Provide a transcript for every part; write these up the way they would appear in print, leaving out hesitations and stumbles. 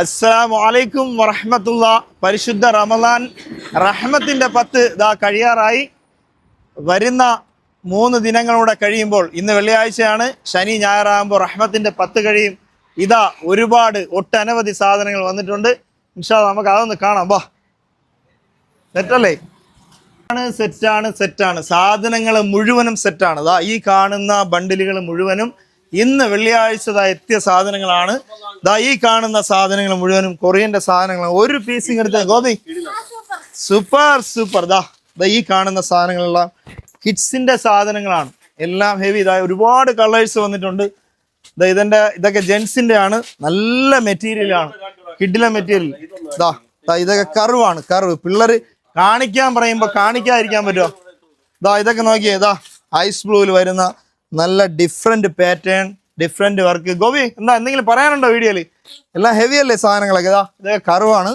അസ്സലാമു അലൈക്കും വറഹ്മത്തുള്ള. പരിശുദ്ധ റമദാൻ റഹ്മത്തിൻ്റെ 10 ഇതാ കഴിയാറായി. വരുന്ന 3 ദിനങ്ങളൂടെ കഴിയുമ്പോൾ, ഇന്ന് വെള്ളിയാഴ്ചയാണ്, ശനി ഞായറാകുമ്പോൾ റഹ്മത്തിൻ്റെ 10 കഴിയും. ഇതാ ഒരുപാട് ഒട്ടനവധി സാധനങ്ങൾ വന്നിട്ടുണ്ട്. ഇൻഷാ അല്ലാഹ് നമുക്ക് അതൊന്ന് കാണാം. വാ, സെറ്റല്ലേ? സെറ്റാണ്. സാധനങ്ങൾ മുഴുവനും സെറ്റാണ്. ഇതാ ഈ കാണുന്ന ബണ്ടിലുകൾ മുഴുവനും ഇന്ന് വെള്ളിയാഴ്ച എത്തിയ സാധനങ്ങളാണ്. ദാ ഈ കാണുന്ന സാധനങ്ങൾ മുഴുവനും കൊറിയന്റെ സാധനങ്ങളാണ്. ഒരു പീസിങ് എടുത്ത ഗോപി, സൂപ്പർ. ദാ ഈ കാണുന്ന സാധനങ്ങളെല്ലാം കിഡ്സിന്റെ സാധനങ്ങളാണ്. എല്ലാം ഹെവി. ഇതാ ഒരുപാട് കളേഴ്സ് വന്നിട്ടുണ്ട്. ഇതൊക്കെ ജെൻസിന്റെ ആണ്. നല്ല മെറ്റീരിയലാണ്, കിഡിലെ മെറ്റീരിയൽ. ഇതൊക്കെ കർവ്. പിള്ളേർ കാണിക്കാൻ പറയുമ്പോ കാണിക്കാതിരിക്കാൻ പറ്റുമോ? ഇതൊക്കെ നോക്കിയേ. ഐസ് ബ്ലൂവിൽ വരുന്ന നല്ല different pattern, different work. Gopi, എന്തെങ്കിലും പറയാനുണ്ടോ വീഡിയോയില്? എല്ലാം ഹെവി അല്ലേ സാധനങ്ങളൊക്കെ? ഇതൊക്കെ കർവാണ്,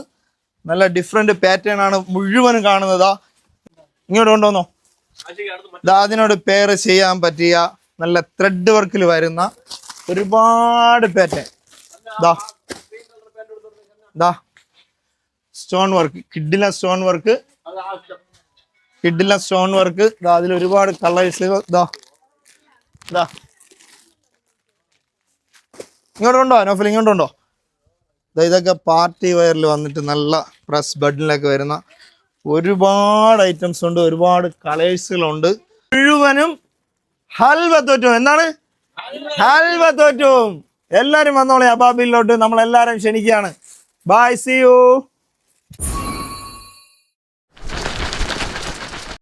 നല്ല ഡിഫറെന്റ് പാറ്റേൺ ആണ് മുഴുവനും കാണുന്നതാ. ഇങ്ങോട്ട് കൊണ്ടുവന്നോ. അതിനോട് പെയർ ചെയ്യാൻ പറ്റിയ നല്ല ത്രെഡ് വർക്കിൽ വരുന്ന ഒരുപാട് പാറ്റേൺ. സ്റ്റോൺ വർക്ക്, കിഡിലെ സ്റ്റോൺ വർക്ക്. അതിൽ ഒരുപാട് കളേഴ്സ്. ഇങ്ങോട്ടുണ്ടോ നോഫൽ? ഇങ്ങോട്ടുണ്ടോ? ഇതൊക്കെ പാർട്ടി വെയറിൽ വന്നിട്ട് നല്ല പ്രസ് ബട്ടണിലൊക്കെ വരുന്ന ഒരുപാട് ഐറ്റംസ് ഉണ്ട്, ഒരുപാട് കളേഴ്സുകളുണ്ട്. മുഴുവനും ഹൽവ തോറ്റും. എന്താണ് ഹൽവ തോറ്റും? എല്ലാരും വന്നോളെ അബാബിലോട്ട്. നമ്മളെല്ലാരും ക്ഷണിക്കുകയാണ്. Bye, see U.